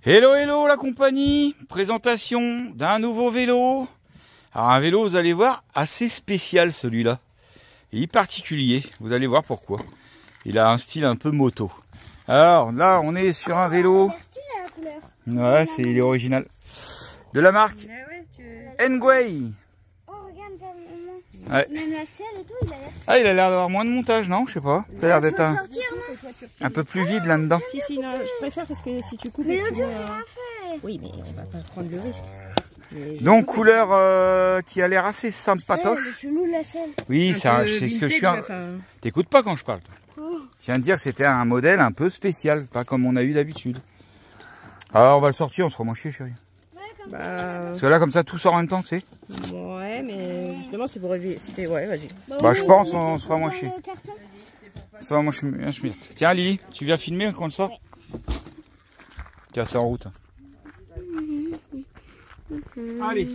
Hello hello la compagnie, présentation d'un nouveau vélo. Alors un vélo, vous allez voir, assez spécial celui-là. Il est particulier, vous allez voir pourquoi. Il a un style un peu moto. Alors là on est sur un vélo. Ouais, il est original. De la marque Engway. Oh regarde, maman. Ouais. Même la selle et tout, il a l'air. Ah, il a l'air d'avoir moins de montage, non? Je sais pas. Ça a l'air d'être un peu plus vide là-dedans. Si, non, je préfère parce que si tu coupes... Mais et que l'autre tu jour, mets, j'ai rien fait. Oui, mais on va pas prendre le risque. Mais Donc couleur qui a l'air assez Ouais, sympatoche. le chelou, la selle. Oui, c'est ce que je suis. T'écoutes pas quand je parle. Je viens de dire que c'était un modèle un peu spécial, pas comme on a eu d'habitude. Alors on va le sortir, on se fera moins chier, chérie. Parce que là, comme ça, tout sort en même temps, tu sais. Ouais, mais justement, c'est pour éviter. Ouais, vas-y. Bah, je pense on se fera moins chier. Le carton. Ça va, moi, je myrte. Tiens, Lily, tu viens filmer quand on le sort? Tiens, c'est en route. Allez,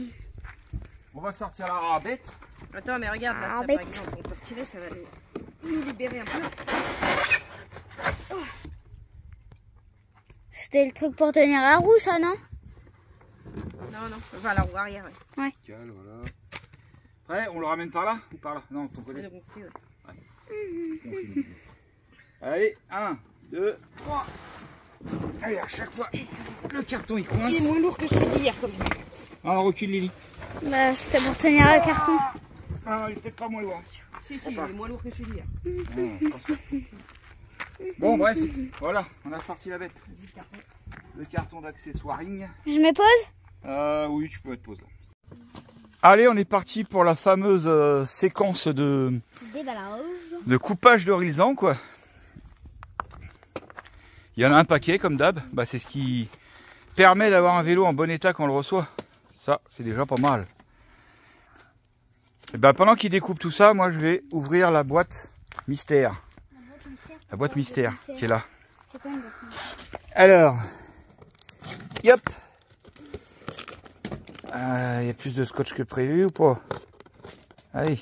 on va sortir la rabette. Attends, mais regarde, là, ça, par exemple, on peut retirer, ça va nous libérer un peu. C'était le truc pour tenir la roue, ça, non? Non, non, enfin, la roue arrière. Ouais. Tiens, voilà. Prêt, on le ramène par là ou par là? Non, ton côté. Allez, 1, 2, 3. Allez, à chaque fois, le carton il coince. Il est moins lourd que celui d'hier, comme ça. Ah, recule Lily. Bah, c'était pour tenir le carton. Ah, il est peut-être pas moins lourd. Si, il est moins lourd que celui d'hier. Bon, bref, voilà, on a sorti la bête. Le carton d'accessoiring. Je me pose? Oui, tu peux mettre pause là. Allez, on est parti pour la fameuse séquence de coupage de horizon, quoi. Il y en a un paquet, comme d'hab. Bah, c'est ce qui permet d'avoir un vélo en bon état quand on le reçoit. Ça, c'est déjà pas mal. Et bah, pendant qu'il découpe tout ça, moi, je vais ouvrir la boîte mystère. La boîte mystère qui est là. C'est quoi une boîte mystère? Alors, yop. Il y a plus de scotch que prévu ou pas? Allez.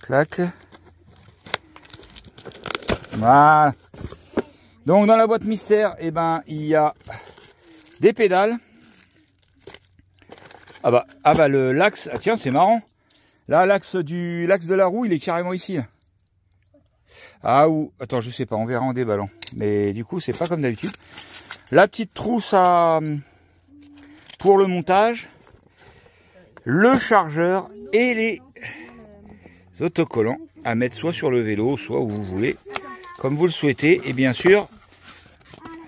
Clac. Voilà. Donc dans la boîte mystère, eh ben, il y a des pédales. Ah bah le l'axe, ah tiens, c'est marrant. Là, l'axe de la roue, il est carrément ici. Ah ou attends, je sais pas, on verra en déballant. Mais du coup, c'est pas comme d'habitude. La petite trousse pour le montage, le chargeur et les autocollants à mettre soit sur le vélo, soit où vous voulez, comme vous le souhaitez. Et bien sûr,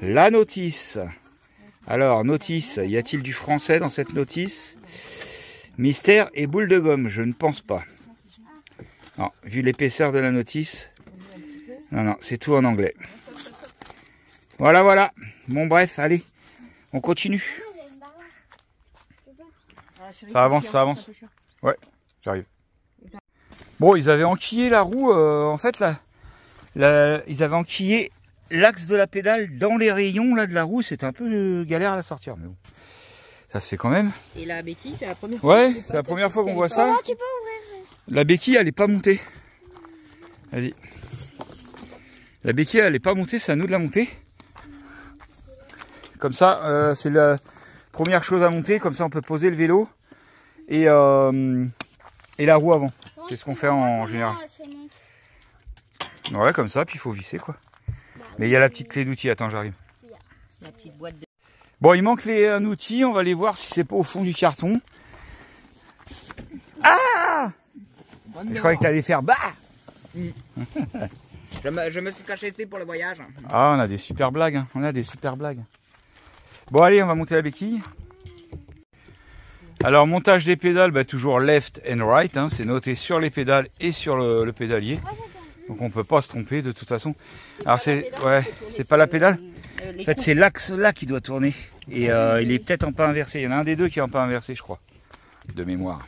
la notice. Alors, notice, y a-t-il du français dans cette notice? Mystère et boule de gomme, je ne pense pas. Non, vu l'épaisseur de la notice, non, c'est tout en anglais. Voilà, voilà. Bon, bref, allez, on continue. Ça avance, ça avance. Ouais, j'arrive. Bon, ils avaient enquillé la roue, en fait, ils avaient enquillé l'axe de la pédale dans les rayons là de la roue. C'était un peu galère à la sortir, mais bon, ça se fait quand même. Et la béquille, c'est la première fois. Ouais, c'est la première fois qu'on voit ça. La béquille, elle est pas montée. Vas-y. La béquille, elle est pas montée, c'est à nous de la monter. Comme ça, c'est la première chose à monter. Comme ça, on peut poser le vélo et la roue avant. C'est ce qu'on fait en général. Ouais, comme ça, puis il faut visser, quoi. Mais il y a la petite clé d'outil. Attends, j'arrive. La petite boîte de... Bon, il manque un outil. On va aller voir si c'est pas au fond du carton. Ah! Je croyais que tu allais faire bah! Je me suis caché ici pour le voyage. Ah, on a des super blagues. Hein. On a des super blagues. Bon, allez, on va monter la béquille. Alors, montage des pédales, bah, toujours left and right. Hein. C'est noté sur les pédales et sur le pédalier. Donc, on peut pas se tromper de toute façon. Alors, c'est pas la pédale. En fait, c'est l'axe là qui doit tourner. Et il est peut-être en pas inversé. Il y en a un des deux qui est en pas inversé, je crois. De mémoire.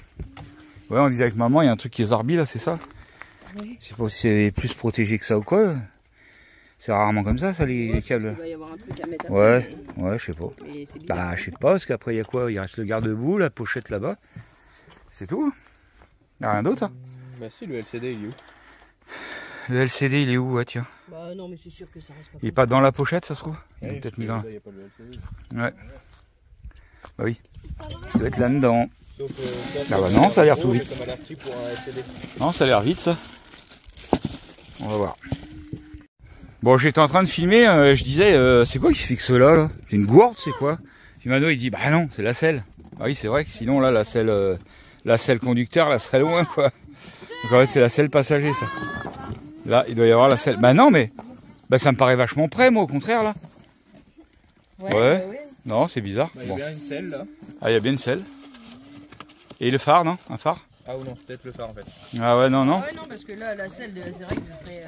Ouais, on disait avec maman, il y a un truc qui est zarbi là, c'est ça? Oui. Je sais pas si c'est plus protégé que ça ou quoi. C'est rarement comme ça les câbles. Il va y avoir un truc à mettre ouais, je sais pas. Bah, je sais pas, parce qu'après, il y a quoi? Il reste le garde-boue, la pochette là-bas. C'est tout. Il n'y a rien d'autre, hein? Bah si, le LCD, il est où? Le LCD, il est où? Ouais, tiens. Bah non, mais c'est sûr que ça reste pas. Il est pas dans la pochette, ça se trouve? Il est Ouais, peut-être mis dans là. il y a pas le LCD. Ouais. Bah oui. Ça doit être là-dedans. Sauf, Ah bah non, ça a l'air tout vite. Ça m'a l'air petit pour un LCD. Non, ça a l'air vite, ça. On va voir. Bon, j'étais en train de filmer, je disais, c'est quoi qui se fixe là? C'est une gourde, c'est quoi? Puis Mano, il dit, bah non, c'est la selle. Ah oui, c'est vrai que sinon, là, la selle conducteur, là, serait loin, quoi. Donc en fait, c'est la selle passager, ça. Là, il doit y avoir la selle. Bah non, mais bah, ça me paraît vachement près, moi, au contraire, là. Ouais. Non, c'est bizarre. Bah, il y Bon. a bien une selle là. Ah, il y a bien une selle. Et le phare, non? Un phare? Ah ou non, c'est peut-être le phare en fait. Ah ouais, non, non. Ouais, non, parce que là, la selle, c'est vrai que ce serait.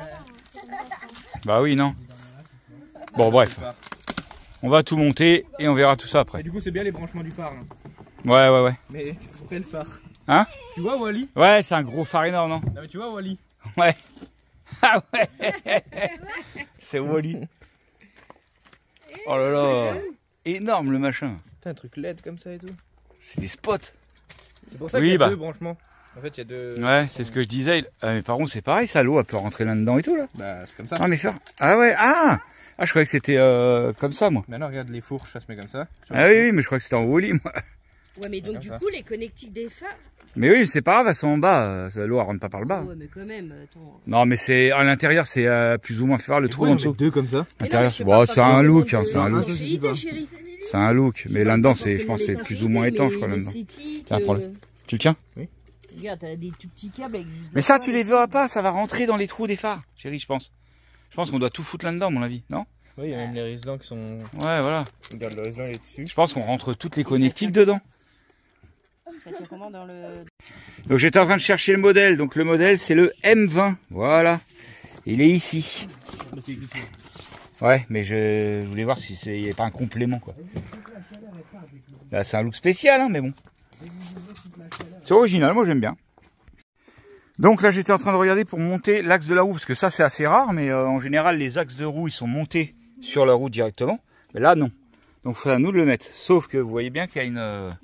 Bah oui, non. Bon, bref. On va tout monter et on verra tout ça Et après. du coup, c'est bien les branchements du phare là. Ouais, ouais, ouais. Mais tu pourrais le phare. Hein? Tu vois Wally? Ouais, c'est un gros phare énorme, non? Non mais tu vois Wally? Ouais. Ah ouais. C'est Wally. Oh là là. Énorme le machin. T'as un truc LED comme ça et tout. C'est des spots. C'est pour ça Oui, qu'il y a bah. deux branchements. En fait, il y a deux. Ouais, c'est ce que je disais. Mais par contre, c'est pareil, ça, l'eau, elle peut rentrer là-dedans et tout, là. Bah, c'est comme ça. Ah, mais faire. Ah ouais, ah! Ah, je croyais que c'était comme ça, moi. Maintenant, regarde les fourches, ça se met comme ça. Ah oui, oui, mais je crois que c'était en Wally, moi. Ouais, mais donc, Comme du ça. coup, les connectiques des phares. Mais oui, c'est pas grave, elles sont en bas. L'eau, elle rentre pas par le bas. Ouais, mais quand même, attends. Non, mais c'est à l'intérieur, c'est plus ou moins faire le trou en dessous. deux comme ça. L'intérieur, Mais non, mais bon, je c'est sais pas, un pas look, forcément hein, c'est un de look. l'étanchéité, chérie. C'est un look. Mais Je là-dedans, parle c'est, je pas pense, que c'est forcément plus ou moins étanche, quoi, mais là-dedans. l'esthétique, Tiens, prends-le. Tu le tiens? Regarde, t'as des tout petits câbles avec juste. Mais ça, tu les verras pas, ça va rentrer dans les trous des phares, chérie, je pense. Je pense qu'on doit tout foutre là-dedans, à mon avis, non? Oui, il y a même les riselants qui sont. Ouais, voilà. Regarde, le riselant il est dessus. Je pense qu'on rentre toutes les connectiques dedans. Ça tient comment dans le. Donc j'étais en train de chercher le modèle. Donc le modèle, c'est le M20. Voilà. Il est ici. Ouais, mais je voulais voir si c'est pas un complément, quoi. Là, c'est un look spécial, hein, mais bon. C'est original, moi j'aime bien. Donc là, j'étais en train de regarder pour monter l'axe de la roue, parce que ça, c'est assez rare, mais en général, les axes de roue, ils sont montés sur la roue directement. Mais là, non. Donc, il faut à nous de le mettre. Sauf que vous voyez bien qu'il y a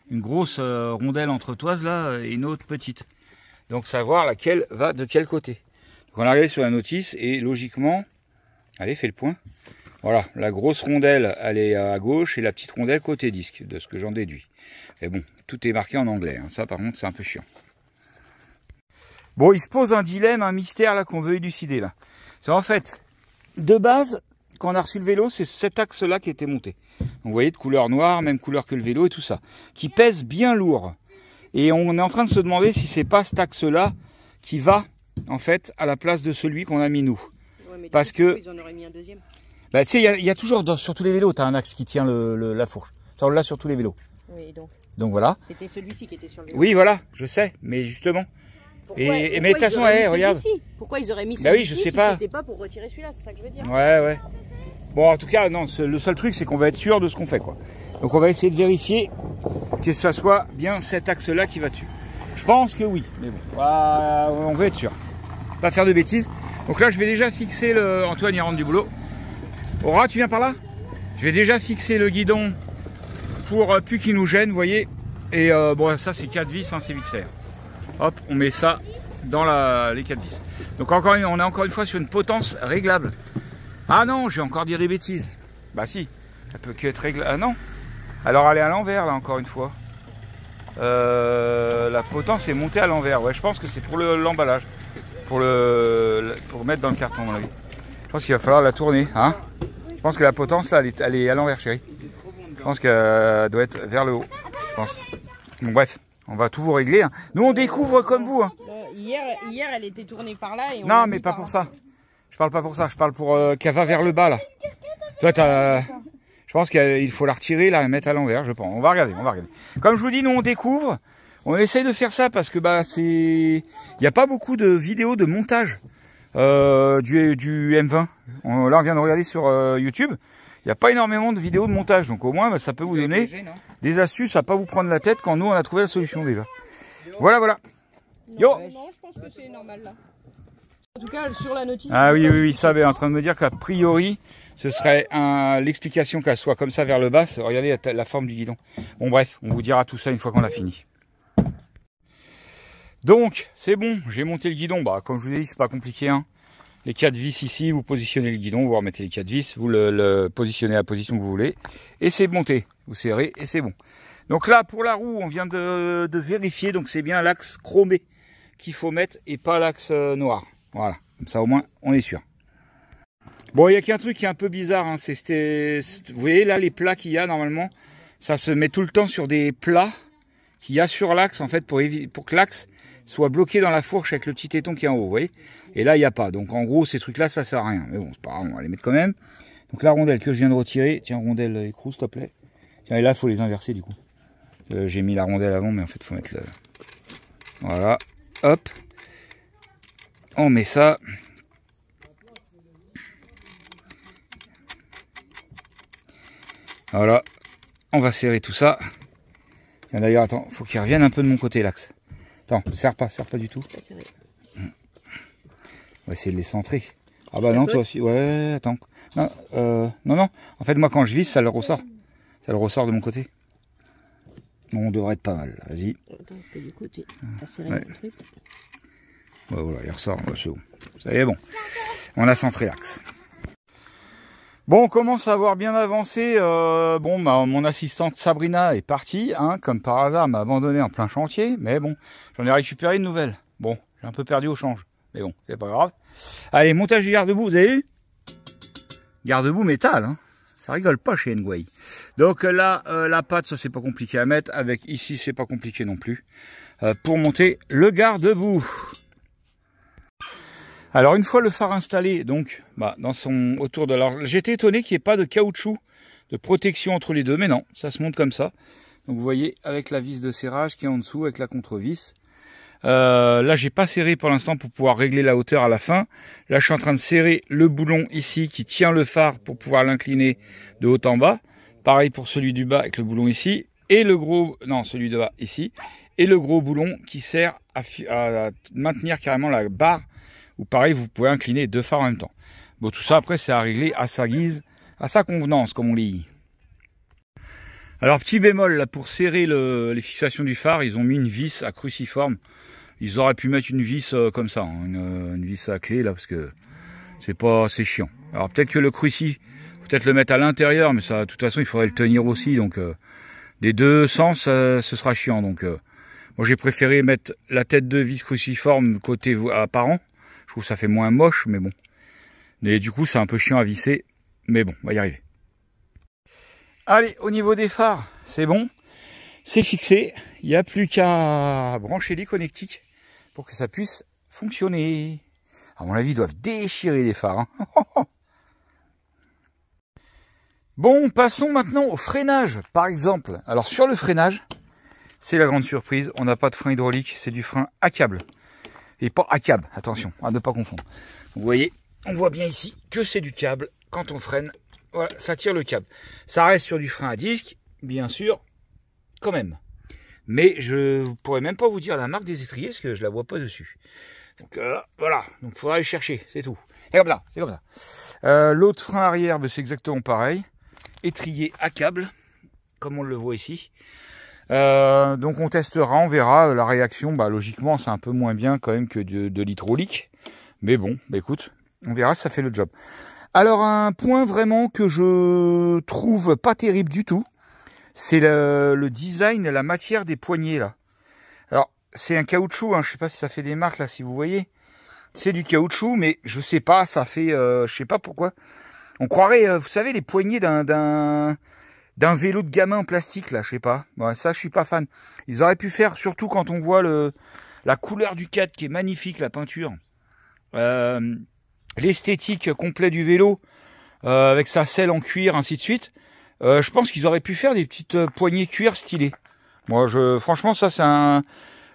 une grosse rondelle entre toises là et une autre petite. Donc, savoir laquelle va de quel côté. Donc, on a regardé sur la notice et logiquement, allez, fais le point. Voilà, la grosse rondelle, elle est à gauche et la petite rondelle côté disque, de ce que j'en déduis. Mais bon, tout est marqué en anglais. Hein. Ça, par contre, c'est un peu chiant. Bon, il se pose un dilemme, un mystère là qu'on veut élucider là. C'est en fait, de base, quand on a reçu le vélo, c'est cet axe-là qui était monté. Donc, vous voyez, de couleur noire, même couleur que le vélo et tout ça, qui pèse bien lourd. Et on est en train de se demander si c'est pas cet axe-là qui va, en fait, à la place de celui qu'on a mis nous. Ouais, mais Parce que, ils en auraient mis un deuxième. bah, tu sais, il y a toujours sur tous les vélos, tu as un axe qui tient la fourche. Ça, on l'a sur tous les vélos. Oui, donc. Donc voilà. C'était celui-ci qui était sur le. Oui, voilà, je sais, mais justement. Mais de toute façon, regarde. Pourquoi ils auraient mis celui-ci Bah oui, je sais si pas. c'était pas pour retirer celui-là, c'est ça que je veux dire. Ouais, ouais. Bon, en tout cas, non, le seul truc, c'est qu'on va être sûr de ce qu'on fait, quoi. Donc, on va essayer de vérifier que ça soit bien cet axe-là qui va dessus. Je pense que oui, mais bon, on veut être sûr. Pas faire de bêtises. Donc là, je vais déjà fixer le... Antoine, il rentre du boulot. Aura, tu viens par là? Je vais déjà fixer le guidon pour plus qu'il nous gêne, vous voyez. Et bon, ça, c'est 4 vis, hein, c'est vite fait. Hop, on met ça dans les 4 vis. Donc on est encore une fois sur une potence réglable. Ah non, je vais encore dire des bêtises. Bah si, ça peut que être réglable. Ah non. Alors elle est à l'envers là encore une fois. La potence est montée à l'envers. Ouais, je pense que c'est pour l'emballage. Pour mettre dans le carton à mon avis. Je pense qu'il va falloir la tourner. Hein, je pense que la potence là, elle est à l'envers, chérie. Je pense qu'elle doit être vers le haut. Je pense. Bon bref. On va tout vous régler. Hein. Nous, on découvre comme vous. Hein. Hier, elle était tournée par là. Et on non, mais pas pour ça. Je parle pas pour ça. Je parle pour qu'elle va vers le bas, là. Toi, je pense qu'il faut la retirer, la mettre à l'envers, je pense. On va regarder, Comme je vous dis, nous, on découvre. On essaye de faire ça parce que, il n'y a pas beaucoup de vidéos de montage du M20. Là, on vient de regarder sur YouTube. Il n'y a pas énormément de vidéos de montage. Donc, au moins, ça peut vous donner des astuces à pas vous prendre la tête quand nous on a trouvé la solution déjà. Voilà, voilà. Yo. Non, je pense que c'est normal là. En tout cas, sur la notice. Ah oui, ça est en train de me dire qu'a priori, ce serait l'explication qu'elle soit comme ça vers le bas. Regardez la forme du guidon. Bon bref, on vous dira tout ça une fois qu'on a fini. Donc, c'est bon, j'ai monté le guidon. Bah, comme je vous ai dit, c'est pas compliqué. Hein. Les 4 vis ici, vous positionnez le guidon, vous remettez les 4 vis, vous le positionnez à la position que vous voulez, et c'est monté. Vous serrez et c'est bon. Donc là, pour la roue, on vient de vérifier, donc c'est bien l'axe chromé qu'il faut mettre et pas l'axe noir. Voilà, comme ça au moins, on est sûr. Bon, il n'y a qu'un truc qui est un peu bizarre, hein, vous voyez là, les plats qu'il y a normalement, ça se met tout le temps sur des plats qu'il y a sur l'axe, en fait, pour que l'axe soit bloqué dans la fourche avec le petit téton qui est en haut, vous voyez. Et là, il n'y a pas. Donc en gros, ces trucs-là, ça sert à rien. Mais bon, c'est pas grave, on va les mettre quand même. Donc la rondelle que je viens de retirer, tiens, rondelle écrou, s'il te plaît. Tiens, et là, il faut les inverser du coup. J'ai mis la rondelle avant, mais en fait, il faut mettre le... Voilà, hop. On met ça. Voilà, on va serrer tout ça. Tiens, d'ailleurs, attends, il faut qu'il revienne un peu de mon côté, l'axe. Attends, serre pas du tout. On va essayer de les centrer. Ah bah non, toi aussi. Ouais, attends. Non, non. En fait, moi, quand je visse, ça le ressort. Ça le ressort de mon côté. Bon, on devrait être pas mal. Vas-y. Attends, parce que du coup, tu as serré le truc. Ouais, voilà, il ressort. Ouais, c'est bon. Ça y est, bon. On a centré l'axe. Bon, on commence à avoir bien avancé. Bon, mon assistante Sabrina est partie, hein, comme par hasard, elle m'a abandonné en plein chantier. Mais bon, j'en ai récupéré une nouvelle. Bon, j'ai un peu perdu au change. Mais bon, c'est pas grave. Allez, montage du garde-boue, vous avez vu? Garde-boue métal, hein. Ça rigole pas chez Ngway. Donc là, la patte, ça c'est pas compliqué à mettre. Avec ici, c'est pas compliqué non plus. Pour monter le garde-boue. Alors une fois le phare installé, donc dans son autour de alors j'étais étonné qu'il n'y ait pas de caoutchouc de protection entre les deux, mais non, ça se monte comme ça. Donc vous voyez avec la vis de serrage qui est en dessous avec la contre-vis. Là j'ai pas serré pour l'instant pour pouvoir régler la hauteur à la fin. Là je suis en train de serrer le boulon ici qui tient le phare pour pouvoir l'incliner de haut en bas. Pareil pour celui du bas avec le boulon ici et le gros, non celui de bas ici et le gros boulon qui sert à maintenir carrément la barre. Ou pareil, vous pouvez incliner deux phares en même temps. Bon, tout ça, après, c'est à régler à sa guise, à sa convenance, comme on dit. Alors, petit bémol, là, pour serrer les fixations du phare, ils ont mis une vis à cruciforme. Ils auraient pu mettre une vis comme ça, hein, une vis à clé, là, parce que c'est chiant. Alors, peut-être que le cruci, peut-être le mettre à l'intérieur, mais ça, de toute façon, il faudrait le tenir aussi. Donc, des deux sens, ce sera chiant. Donc, moi, j'ai préféré mettre la tête de vis cruciforme côté apparent. Je trouve que ça fait moins moche, mais bon. Et du coup, c'est un peu chiant à visser. Mais bon, on va y arriver. Allez, au niveau des phares, c'est bon. C'est fixé. Il n'y a plus qu'à brancher les connectiques pour que ça puisse fonctionner. À mon avis, ils doivent déchirer les phares. Hein. Bon, passons maintenant au freinage, par exemple. Alors, sur le freinage, c'est la grande surprise. On n'a pas de frein hydraulique, c'est du frein à câble. Et pas à câble, attention, à ne pas confondre. Vous voyez, on voit bien ici que c'est du câble. Quand on freine, voilà, ça tire le câble. Ça reste sur du frein à disque, bien sûr, quand même. Mais je ne pourrais même pas vous dire la marque des étriers, parce que je la vois pas dessus. Donc voilà, donc il faudra aller chercher, c'est tout. C'est comme ça, c'est comme ça. L'autre frein arrière, c'est exactement pareil. Étrier à câble, comme on le voit ici. Donc on testera, on verra la réaction. Logiquement c'est un peu moins bien quand même que de l'hydraulique, mais bon, écoute, on verra si ça fait le job. Alors un point vraiment que je trouve pas terrible du tout, c'est le design, la matière des poignées là. Alors c'est un caoutchouc, hein, je sais pas si ça fait des marques là, si vous voyez, c'est du caoutchouc, mais je sais pas, ça fait, je sais pas pourquoi. On croirait, vous savez, les poignées d'un vélo de gamin en plastique, là, je sais pas. Ouais, ça, je suis pas fan. Ils auraient pu faire, surtout quand on voit la couleur du 4 qui est magnifique, la peinture. L'esthétique complète du vélo, avec sa selle en cuir, ainsi de suite. Je pense qu'ils auraient pu faire des petites poignées cuir stylées. Moi, franchement, ça, c'est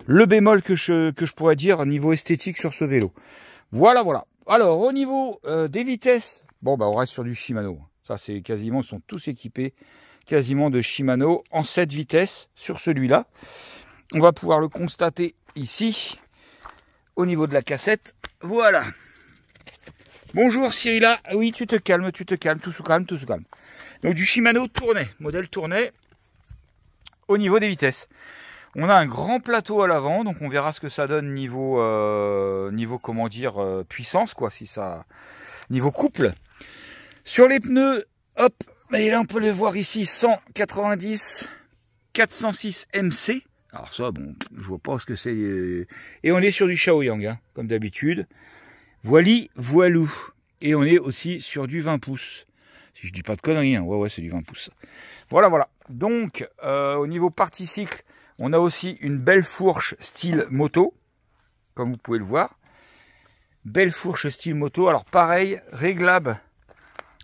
le bémol que je pourrais dire niveau esthétique sur ce vélo. Voilà, voilà. Alors, au niveau des vitesses, bon, on reste sur du Shimano. Ça, c'est quasiment, ils sont tous équipés quasiment de Shimano en 7 vitesses sur celui-là. On va pouvoir le constater ici, au niveau de la cassette. Voilà. Bonjour Cyrilla. Oui, tu te calmes, tout se calme, tout se calme. Donc du Shimano Tournai, modèle Tournai, au niveau des vitesses. On a un grand plateau à l'avant, donc on verra ce que ça donne niveau, comment dire, puissance, quoi, si ça, niveau couple. Sur les pneus, hop, et là on peut les voir ici, 190, 406 MC. Alors ça, bon, je vois pas ce que c'est. Et on est sur du Shaoyang, hein, comme d'habitude. Voili, voilou. Et on est aussi sur du 20 pouces. Si je dis pas de conneries, hein. Ouais, c'est du 20 pouces. Voilà, voilà. Donc, au niveau partie cycle, on a aussi une belle fourche style moto, comme vous pouvez le voir. Belle fourche style moto. Alors pareil, réglable.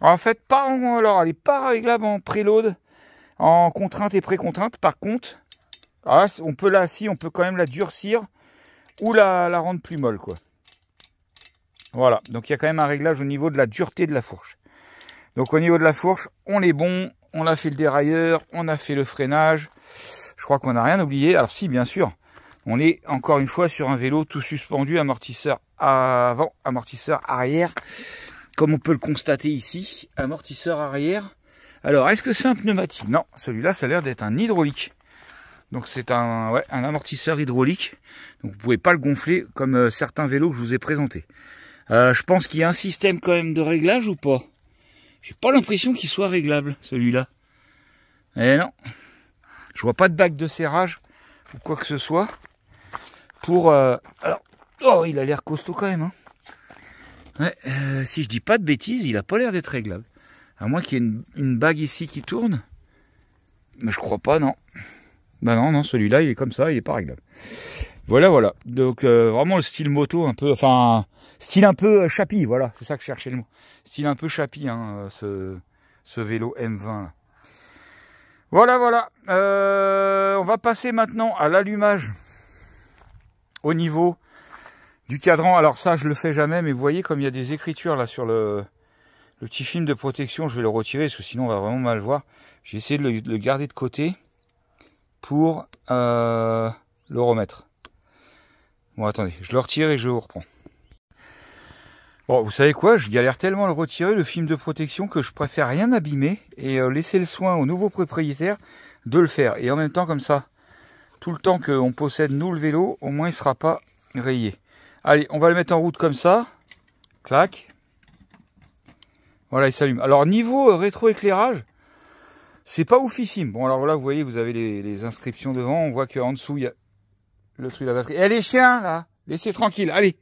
Alors, en fait, alors elle n'est pas réglable en préload, en contrainte et pré-contrainte. Par contre, on peut on peut quand même la durcir ou la rendre plus molle, quoi. Voilà. Donc il y a quand même un réglage au niveau de la dureté de la fourche. Donc au niveau de la fourche, on est bon. On a fait le dérailleur, on a fait le freinage. Je crois qu'on n'a rien oublié. Alors si, bien sûr, on est encore une fois sur un vélo tout suspendu, amortisseur avant, amortisseur arrière. Comme on peut le constater ici, amortisseur arrière. Alors, est-ce que c'est un pneumatique? Non, celui-là, ça a l'air d'être un hydraulique. Donc c'est un amortisseur hydraulique. Donc vous pouvez pas le gonfler comme certains vélos que je vous ai présentés. Je pense qu'il y a un système quand même de réglage ou pas? J'ai pas l'impression qu'il soit réglable, celui-là. Eh non. Je vois pas de bague de serrage ou quoi que ce soit. Pour... alors, oh, il a l'air costaud quand même. Hein. Ouais, si je dis pas de bêtises, il a pas l'air d'être réglable. À moins qu'il y ait une bague ici qui tourne. Mais je crois pas, non. Ben non, celui-là, il est comme ça, il est pas réglable. Voilà, voilà. Donc, vraiment le style moto un peu... Enfin, style un peu chapi, voilà. C'est ça que je cherchais le mot. Style un peu chapi, hein, ce vélo M20, là. Voilà, voilà. On va passer maintenant à l'allumage au niveau du cadran. Alors ça, je le fais jamais, mais vous voyez comme il y a des écritures là sur le petit film de protection. Je vais le retirer parce que sinon on va vraiment mal voir. J'ai essayé de le garder de côté pour le remettre. Bon, attendez, je le retire et je le reprends. Bon, vous savez quoi, je galère tellement à le retirer, le film de protection, que je préfère rien abîmer et laisser le soin au nouveau propriétaire de le faire. Et en même temps, comme ça, tout le temps qu'on possède, nous, le vélo, au moins, il ne sera pas rayé. Allez, on va le mettre en route comme ça. Clac. Voilà, il s'allume. Alors, niveau rétroéclairage, c'est pas oufissime. Bon, alors là, vous voyez, vous avez les inscriptions devant. On voit qu'en dessous, il y a le truc de la batterie. Eh, les chiens, là, laissez tranquille. Allez,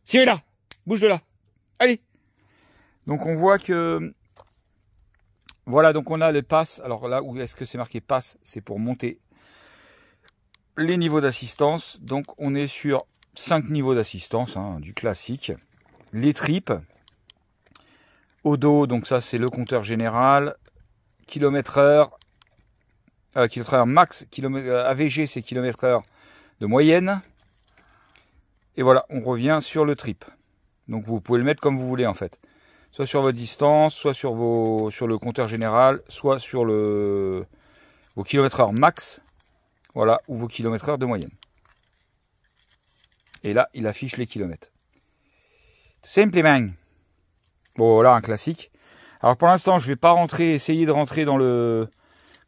c'est là, bouge de là. Allez. Donc on voit que voilà, donc on a les passes. Alors là où est-ce que c'est marqué passe, c'est pour monter les niveaux d'assistance. Donc on est sur 5 niveaux d'assistance, hein, du classique. Les tripes au dos, donc ça c'est le compteur général, kilomètre-heure max, AVG c'est kilomètre-heure de moyenne. Et voilà, on revient sur le trip. Donc vous pouvez le mettre comme vous voulez en fait. Soit sur votre distance, soit sur le compteur général, soit sur vos kilomètres-heure max. Voilà, ou vos kilomètres-heure de moyenne. Et là, il affiche les kilomètres. Tout simplement. Bon, voilà, un classique. Alors pour l'instant, je ne vais pas essayer de rentrer dans le...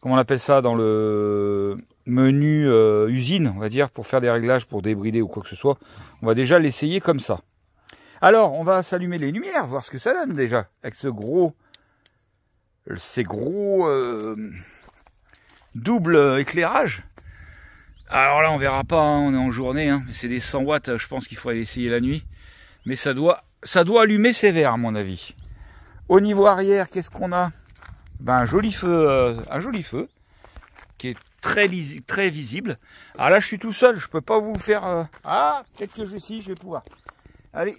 Comment on appelle ça? Dans le menu usine, on va dire, pour faire des réglages, pour débrider ou quoi que ce soit. On va déjà l'essayer comme ça. Alors, on va s'allumer les lumières, voir ce que ça donne déjà, avec ces gros double éclairage. Alors là, on verra pas, hein, on est en journée, hein, c'est des 100 watts, je pense qu'il faudrait l'essayer la nuit. Mais ça doit allumer sévère, à mon avis. Au niveau arrière, qu'est-ce qu'on a? Ben, un joli feu, qui est très visible. Alors là, je suis tout seul, je peux pas vous faire... Ah, peut-être que je vais pouvoir. Allez.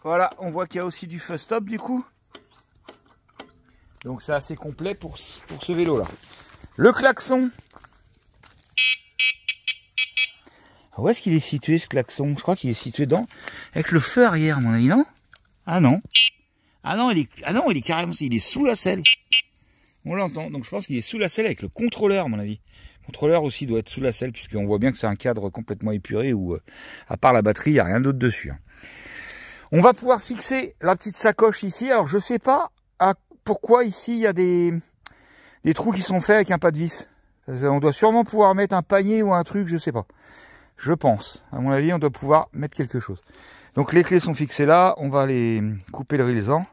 Voilà, on voit qu'il y a aussi du feu stop du coup. Donc c'est assez complet pour ce vélo là. Le klaxon. Où est-ce qu'il est situé ce klaxon? Je crois qu'il est situé avec le feu arrière, à mon avis, non? Ah non. Ah non, il est carrément, il est sous la selle. On l'entend, donc je pense qu'il est sous la selle avec le contrôleur, à mon avis. Le contrôleur aussi doit être sous la selle, puisqu'on voit bien que c'est un cadre complètement épuré où, à part la batterie, il n'y a rien d'autre dessus. Hein. On va pouvoir fixer la petite sacoche ici. Alors je sais pas pourquoi ici il y a des trous qui sont faits avec un pas de vis. On doit sûrement pouvoir mettre un panier ou un truc, je sais pas. Je pense. À mon avis, on doit pouvoir mettre quelque chose. Donc les clés sont fixées là. On va les couper le rilsan.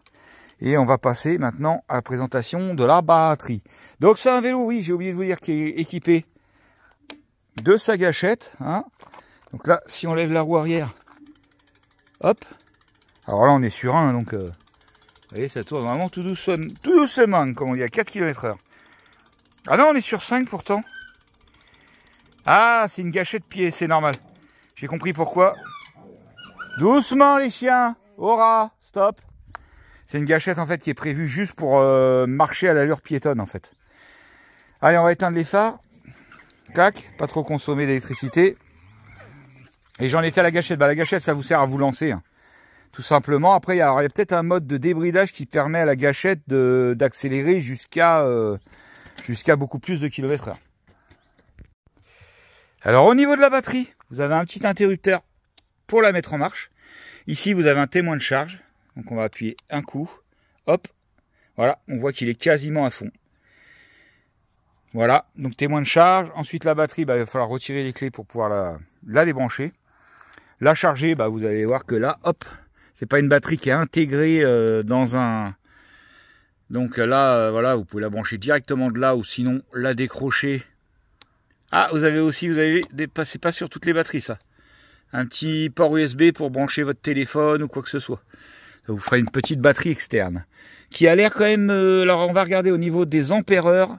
Et on va passer maintenant à la présentation de la batterie. Donc c'est un vélo, oui, j'ai oublié de vous dire, qui est équipé de sa gâchette. Hein. Donc là, si on lève la roue arrière, hop. Alors là, on est sur 1, donc vous voyez, ça tourne vraiment tout doucement, comme on dit, à 4 km/h. Ah non, on est sur 5 pourtant. Ah, c'est une gâchette pied, c'est normal. J'ai compris pourquoi. Doucement les chiens. Aura, stop. C'est une gâchette en fait qui est prévue juste pour marcher à l'allure piétonne en fait. Allez, on va éteindre les phares. Clac, pas trop consommer d'électricité. Et j'en étais à la gâchette. Bah, la gâchette, ça vous sert à vous lancer. Hein. Tout simplement. Après, il y a peut-être un mode de débridage qui permet à la gâchette d'accélérer jusqu'à beaucoup plus de km/h. Alors au niveau de la batterie, vous avez un petit interrupteur pour la mettre en marche. Ici, vous avez un témoin de charge. Donc on va appuyer un coup, hop, voilà, on voit qu'il est quasiment à fond. Voilà, donc témoin de charge. Ensuite la batterie, bah, il va falloir retirer les clés pour pouvoir la débrancher. La charger, bah, vous allez voir que là, hop, c'est pas une batterie qui est intégrée dans un... Donc là, voilà, vous pouvez la brancher directement de là ou sinon la décrocher. Ah, vous avez c'est pas sur toutes les batteries ça. Un petit port USB pour brancher votre téléphone ou quoi que ce soit. Ça vous fera une petite batterie externe qui a l'air quand même... alors on va regarder au niveau des ampères-heure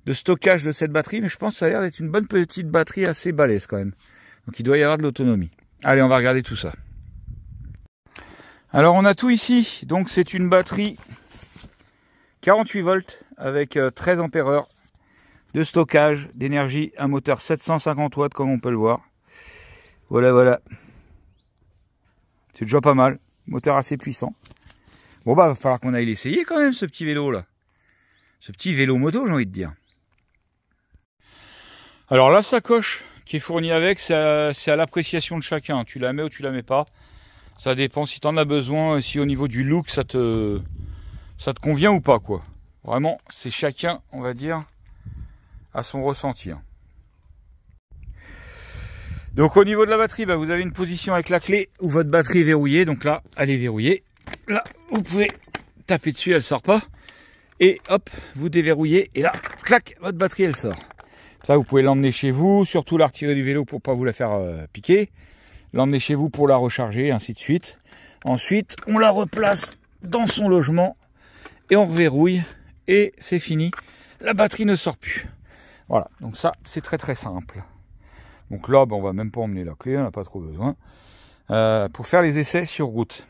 de stockage de cette batterie, mais je pense que ça a l'air d'être une bonne petite batterie assez balèze quand même. Donc il doit y avoir de l'autonomie. Allez, on va regarder tout ça. Alors on a tout ici. Donc c'est une batterie 48 volts avec 13 ampères-heure de stockage d'énergie, un moteur 750 watts comme on peut le voir. Voilà, voilà. C'est déjà pas mal. Moteur assez puissant. Bon bah, va falloir qu'on aille l'essayer quand même, ce petit vélo là. Ce petit vélo moto, j'ai envie de dire. Alors la sacoche qui est fournie avec, c'est à l'appréciation de chacun. Tu la mets ou tu la mets pas. Ça dépend si tu en as besoin, si au niveau du look ça te convient ou pas quoi. Vraiment, c'est chacun, on va dire, à son ressenti. Donc au niveau de la batterie, bah, vous avez une position avec la clé où votre batterie est verrouillée. Donc là, elle est verrouillée. Là, vous pouvez taper dessus, elle sort pas. Et hop, vous déverrouillez. Et là, clac, votre batterie, elle sort. Ça, vous pouvez l'emmener chez vous. Surtout la retirer du vélo pour pas vous la faire piquer. L'emmener chez vous pour la recharger, ainsi de suite. Ensuite, on la replace dans son logement. Et on reverrouille. Et c'est fini. La batterie ne sort plus. Voilà, donc ça, c'est très très simple. Donc là, ben, on va même pas emmener la clé, on n'a pas trop besoin. Pour faire les essais sur route.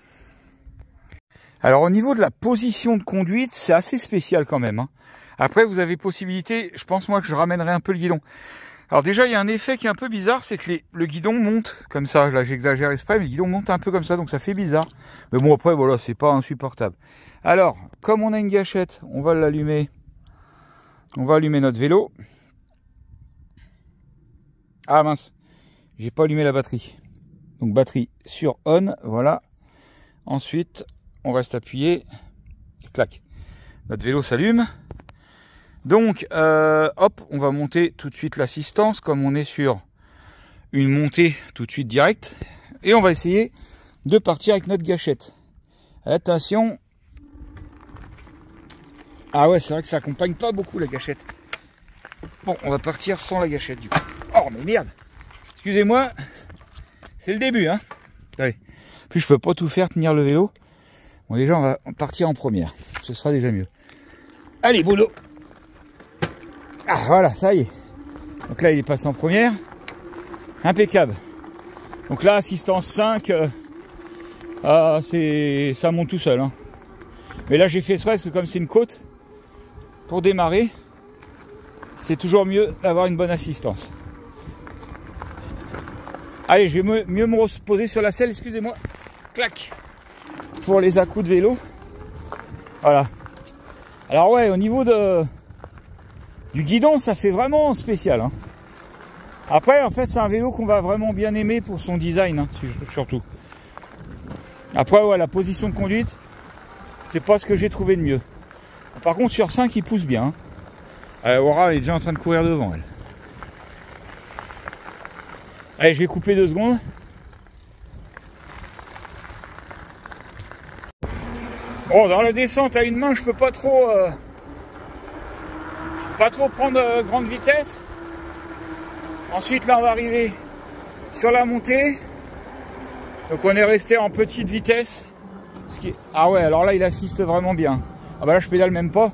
Alors au niveau de la position de conduite, c'est assez spécial quand même. Hein. Après, vous avez possibilité, je pense moi que je ramènerai un peu le guidon. Alors déjà, il y a un effet qui est un peu bizarre, c'est que le guidon monte comme ça. Là, j'exagère exprès, mais le guidon monte un peu comme ça, donc ça fait bizarre. Mais bon, après, voilà, c'est pas insupportable. Alors, comme on a une gâchette, on va l'allumer. On va allumer notre vélo. Ah mince, j'ai pas allumé la batterie. Donc batterie sur on, voilà. Ensuite, on reste appuyé. Clac. Notre vélo s'allume. Donc, hop, on va monter tout de suite l'assistance, comme on est sur une montée tout de suite directe. Et on va essayer de partir avec notre gâchette. Attention. Ah ouais, c'est vrai que ça accompagne pas beaucoup la gâchette. Bon, on va partir sans la gâchette du coup. Oh mais merde. Excusez-moi. C'est le début, hein. Allez. Puis je peux pas tout faire tenir le vélo. Bon déjà on va partir en première. Ce sera déjà mieux. Allez, boulot. Ah voilà, ça y est. Donc là il est passé en première. Impeccable. Donc là, assistance 5. Ça monte tout seul. Hein. Mais là j'ai fait exprès parce que comme c'est une côte, pour démarrer, c'est toujours mieux d'avoir une bonne assistance. Allez, je vais mieux me reposer sur la selle, excusez-moi. Clac. Pour les à-coups de vélo. Voilà. Alors ouais, au niveau du guidon, ça fait vraiment spécial. Hein. Après, en fait, c'est un vélo qu'on va vraiment bien aimer pour son design, hein, surtout. Après, ouais, la position de conduite, c'est pas ce que j'ai trouvé de mieux. Par contre, sur 5, il pousse bien. Hein. Aura est déjà en train de courir devant elle. Allez, je vais couper 2 secondes. Bon, dans la descente à une main, je peux pas trop prendre grande vitesse. Ensuite, là, on va arriver sur la montée. Donc, on est resté en petite vitesse. Ah ouais, alors là, il assiste vraiment bien. Ah bah là, je pédale même pas.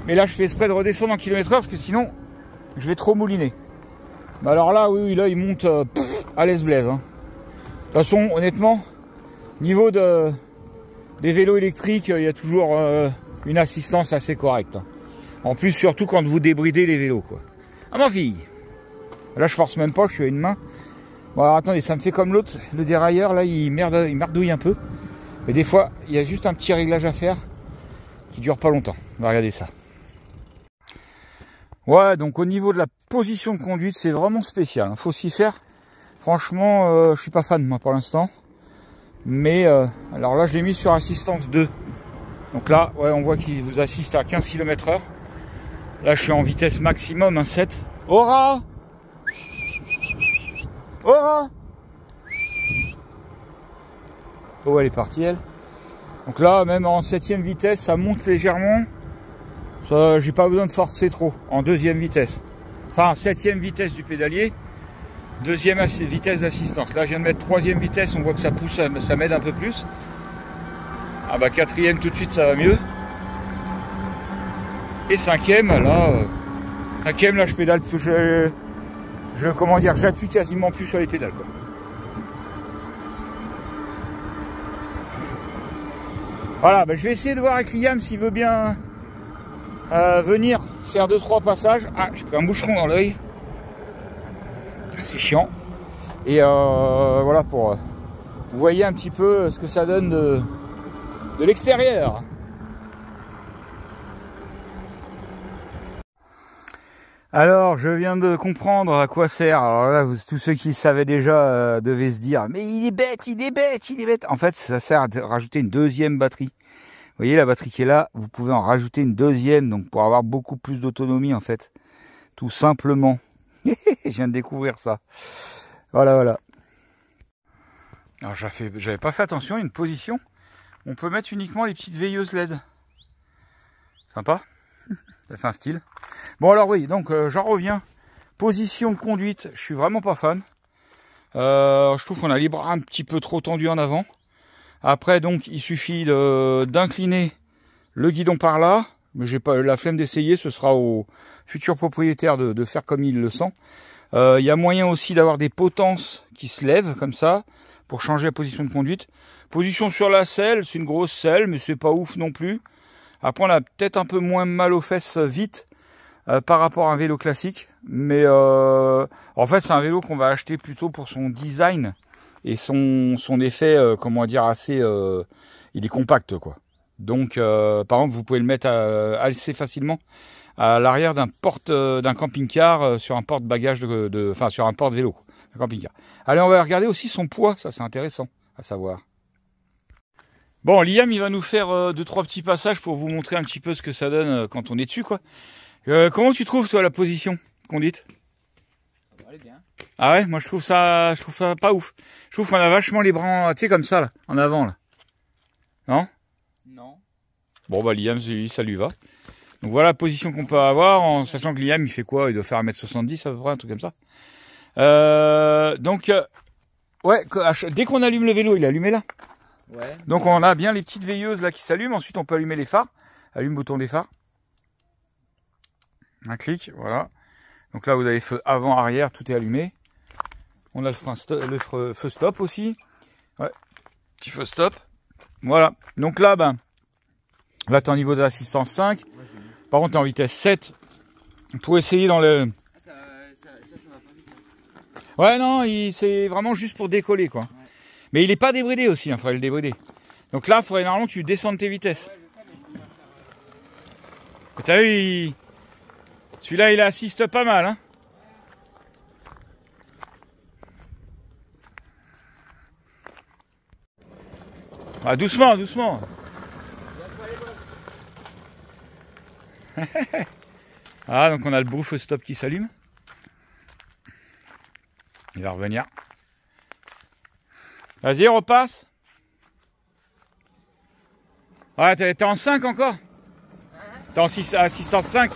Mais là, je fais exprès de redescendre en km/h parce que sinon, je vais trop mouliner. Bah alors là, oui, là, il monte à l'aise-blaise. Hein. De toute façon, honnêtement, niveau des vélos électriques, il y a toujours une assistance assez correcte. Hein. En plus, surtout quand vous débridez les vélos, quoi. Ah, ma fille! Là, je force même pas, je suis à une main. Bon, alors attendez, ça me fait comme l'autre, le dérailleur, là, il merdouille un peu. Mais des fois, il y a juste un petit réglage à faire qui dure pas longtemps. On va regarder ça. Ouais, donc au niveau de la position de conduite, c'est vraiment spécial. Il faut s'y faire. Franchement, je suis pas fan, moi, pour l'instant. Mais, alors là, je l'ai mis sur assistance 2. Donc là, ouais, on voit qu'il vous assiste à 15 km/h. Là, je suis en vitesse maximum, un 7. Aura! Aura! Oh, elle est partie, elle. Donc là, même en 7e vitesse, ça monte légèrement. Ça, j'ai pas besoin de forcer trop. En 2e vitesse. Enfin, 7e vitesse du pédalier. 2e vitesse d'assistance. Là, je viens de mettre 3e vitesse. On voit que ça pousse, ça m'aide un peu plus. Ah bah 4e, tout de suite, ça va mieux. Et 5e, là... 5e, là, je pédale plus... comment dire, j'appuie quasiment plus sur les pédales, quoi. Voilà, bah, je vais essayer de voir avec Liam s'il veut bien venir faire 2-3 passages. Ah, j'ai pris un boucheron dans l'œil. C'est chiant. Et voilà, pour vous voyez un petit peu ce que ça donne de l'extérieur. Alors, je viens de comprendre à quoi sert. Alors là, tous ceux qui savaient déjà devaient se dire, mais il est bête, il est bête, il est bête. En fait, ça sert à rajouter une 2e batterie. Vous voyez la batterie qui est là, vous pouvez en rajouter une 2e, donc pour avoir beaucoup plus d'autonomie en fait. Tout simplement. Je viens de découvrir ça. Voilà, voilà. Alors j'avais pas fait attention, une position. On peut mettre uniquement les petites veilleuses LED. Sympa. Ça fait un style. Bon alors oui, donc j'en reviens. Position de conduite, je suis vraiment pas fan. Je trouve qu'on a les bras un petit peu trop tendus en avant. Après donc il suffit d'incliner le guidon par là. Mais j'ai pas la flemme d'essayer, ce sera au futur propriétaire de faire comme il le sent. Il y a moyen aussi d'avoir des potences qui se lèvent comme ça pour changer la position de conduite. Position sur la selle, c'est une grosse selle, mais c'est pas ouf non plus. Après, on a peut-être un peu moins mal aux fesses vite par rapport à un vélo classique. Mais en fait, c'est un vélo qu'on va acheter plutôt pour son design et son effet, comment dire, assez... il est compact, quoi. Donc, par exemple, vous pouvez le mettre assez facilement à l'arrière d'un camping-car sur un porte-bagages enfin, sur un porte-vélo, un camping-car. Allez, on va regarder aussi son poids. Ça, c'est intéressant à savoir. Bon, Liam, il va nous faire 2-3 petits passages pour vous montrer un petit peu ce que ça donne quand on est dessus, quoi. Comment tu trouves, toi, la position conduite? Ça va aller bien. Ah ouais, moi je trouve ça pas ouf. Je trouve qu'on a vachement les bras, tu sais, comme ça, là, en avant, là. Non? Non. Bon, bah, Liam, ça lui va. Donc voilà la position qu'on peut avoir, en sachant que Liam, il fait quoi? Il doit faire 1m70 à peu près, un truc comme ça. Ouais, dès qu'on allume le vélo, il est allumé là. Ouais. Donc on a bien les petites veilleuses là qui s'allument. Ensuite, on peut allumer les phares. Allume bouton des phares. Un clic, voilà. Donc là, vous avez feu avant, arrière, tout est allumé. On a le feu stop aussi. Ouais, petit feu stop. Voilà. Donc là, là, t'es au niveau de l'assistance 5. Par contre, t'es en vitesse 7. Pour essayer dans le... Ça va pas vite. Ouais, non, c'est vraiment juste pour décoller, quoi. Ouais. Mais il est pas débridé aussi, il faudrait le débrider. Donc là, il faudrait normalement que tu descendes tes vitesses. Ouais, t'as vu, celui-là, il assiste pas mal, hein. Ah, doucement, doucement. Ah, donc on a le bouffe stop qui s'allume. Il va revenir. Vas-y, on repasse. Ouais, t'es en 5 encore? T'es en assistance 5?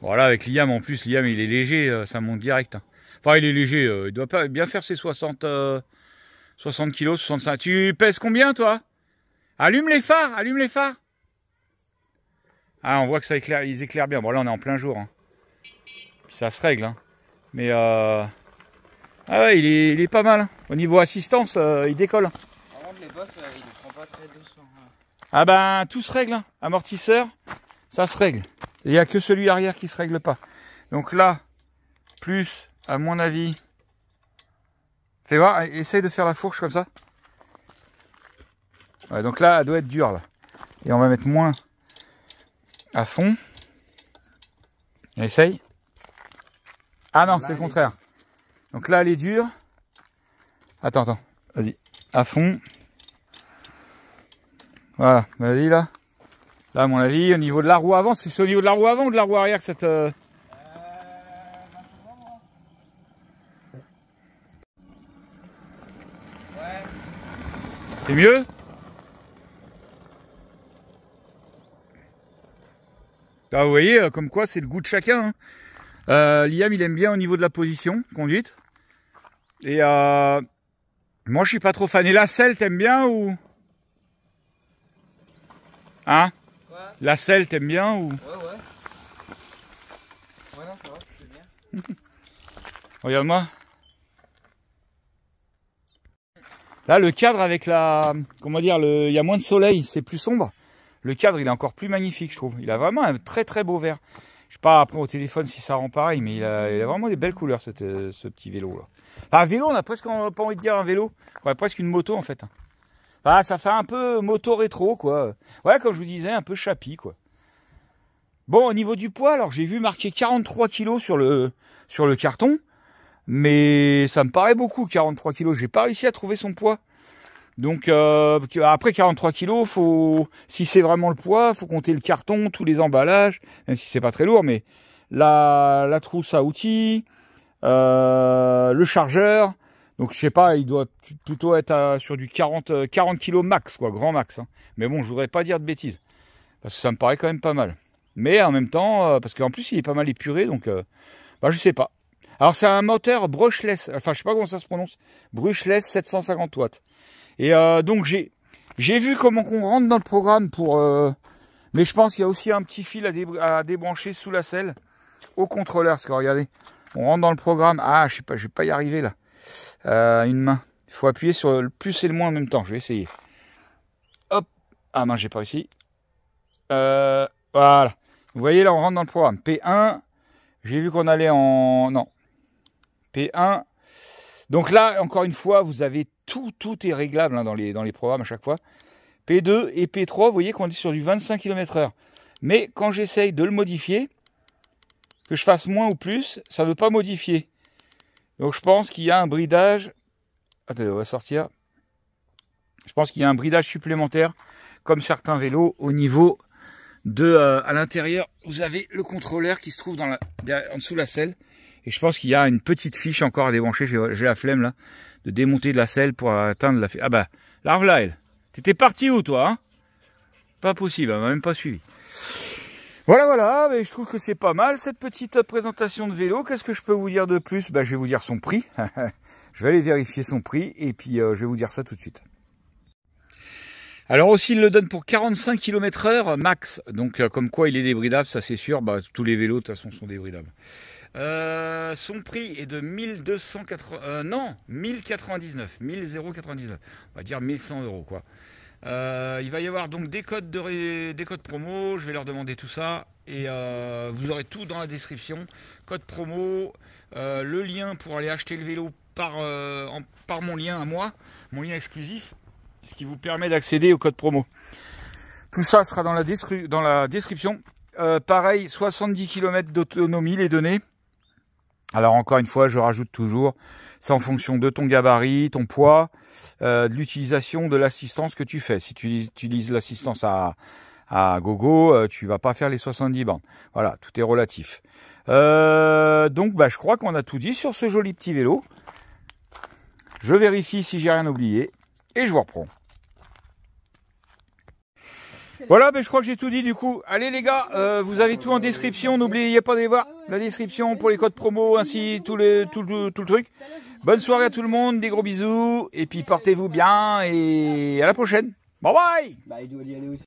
Bon, là, avec Liam, en plus, Liam, il est léger, ça monte direct. Hein. Enfin, il est léger, il doit pas bien faire ses 60 kilos, 65. Tu pèses combien, toi? Allume les phares, allume les phares. Ah, on voit que ça éclaire, ils éclairent bien. Bon, là, on est en plein jour. Hein. Puis ça se règle. Hein. Mais, ah ouais, il est pas mal. Hein. Au niveau assistance, il décolle. Hein. Par contre, les bosses, il ne prend pas très doucement. Ah ben, tout se règle. Hein. Amortisseur, ça se règle. Il n'y a que celui arrière qui se règle pas. Donc là, plus, à mon avis... Fais voir, essaye de faire la fourche comme ça. Ouais, donc là, elle doit être dure, là. Et on va mettre moins à fond. Essaye. Ah non, c'est le contraire. Donc là, elle est dure. Attends. Vas-y. À fond. Voilà. Vas-y, là. Là, à mon avis, au niveau de la roue avant, c'est au niveau de la roue avant ou de la roue arrière que cette... C'est mieux? Ah, vous voyez, comme quoi c'est le goût de chacun. Hein. Liam, il aime bien au niveau de la position, conduite. Et moi, je suis pas trop fan. Et la selle, t'aimes bien ou... Hein? Quoi? La selle, t'aimes bien ou... Ouais. Ouais, non, ça va, c'est bien. Regarde-moi. Là, le cadre avec la... Comment dire, il y a moins de soleil, c'est plus sombre. Le cadre, il est encore plus magnifique, je trouve. Il a vraiment un très très beau vert. Je sais pas après au téléphone si ça rend pareil, mais il a vraiment des belles couleurs, ce petit vélo-là. Enfin, un vélo, on a presque pas envie de dire un vélo. On a presque une moto, en fait. Enfin, ça fait un peu moto rétro, quoi. Ouais, comme je vous disais, un peu chapi, quoi. Bon, au niveau du poids, alors j'ai vu marquer 43 kg sur le carton. Mais ça me paraît beaucoup, 43 kg. J'ai pas réussi à trouver son poids. Donc, après 43 kg, si c'est vraiment le poids, faut compter le carton, tous les emballages, même si c'est pas très lourd, mais la trousse à outils, le chargeur. Donc, je sais pas, il doit plutôt être sur du 40 kg max, quoi, grand max. Hein. Mais bon, je voudrais pas dire de bêtises. Parce que ça me paraît quand même pas mal. Mais en même temps, parce qu'en plus, il est pas mal épuré, donc, je sais pas. Alors, c'est un moteur brushless, enfin, je sais pas comment ça se prononce, brushless 750 watts. Et donc, j'ai vu comment qu'on rentre dans le programme pour... mais je pense qu'il y a aussi un petit fil à débrancher sous la selle au contrôleur. Parce que regardez, on rentre dans le programme. Ah, je sais pas, je vais pas y arriver là. Une main. Il faut appuyer sur le plus et le moins en même temps. Je vais essayer. Hop. Ah non, j'ai pas réussi. Voilà. Vous voyez là, on rentre dans le programme. P1. J'ai vu qu'on allait en... Non. P1. Donc là, encore une fois, vous avez tout est réglable hein, dans les programmes à chaque fois. P2 et P3, vous voyez qu'on est sur du 25 km/h. Mais quand j'essaye de le modifier, que je fasse moins ou plus, ça ne veut pas modifier. Donc je pense qu'il y a un bridage. Attendez, on va sortir. Je pense qu'il y a un bridage supplémentaire, comme certains vélos, au niveau de... à l'intérieur, vous avez le contrôleur qui se trouve en dessous de la selle. Et je pense qu'il y a une petite fiche encore à débrancher. J'ai la flemme là, de démonter de la selle pour atteindre la fiche. Ah bah, la revoilà elle. T'étais parti où toi hein? Pas possible, elle m'a même pas suivi. Voilà, mais je trouve que c'est pas mal cette petite présentation de vélo. Qu'est-ce que je peux vous dire de plus? Bah, je vais vous dire son prix. Je vais aller vérifier son prix et puis je vais vous dire ça tout de suite. Alors aussi, il le donne pour 45 km/h max. Donc comme quoi il est débridable, ça c'est sûr. Bah, tous les vélos de toute façon sont débridables. Son prix est de 1099, 1099, on va dire 1100 € quoi. Il va y avoir donc des codes promo, je vais leur demander tout ça et vous aurez tout dans la description. Code promo, le lien pour aller acheter le vélo par mon lien à moi, mon lien exclusif, ce qui vous permet d'accéder au code promo. Tout ça sera dans la description. Pareil, 70 km d'autonomie les données. Alors encore une fois, je rajoute toujours, c'est en fonction de ton gabarit, ton poids, de l'utilisation de l'assistance que tu fais. Si tu utilises l'assistance à gogo, tu vas pas faire les 70 bandes. Voilà, tout est relatif. Donc je crois qu'on a tout dit sur ce joli petit vélo. Je vérifie si j'ai rien oublié et je vous reprends. Voilà, je crois que j'ai tout dit du coup. Allez les gars, vous avez tout en description. N'oubliez pas d'aller voir la description pour les codes promo, ainsi tout le truc. Bonne soirée à tout le monde, des gros bisous. Et puis portez-vous bien et à la prochaine. Bye bye. Bah, il doit y aller aussi.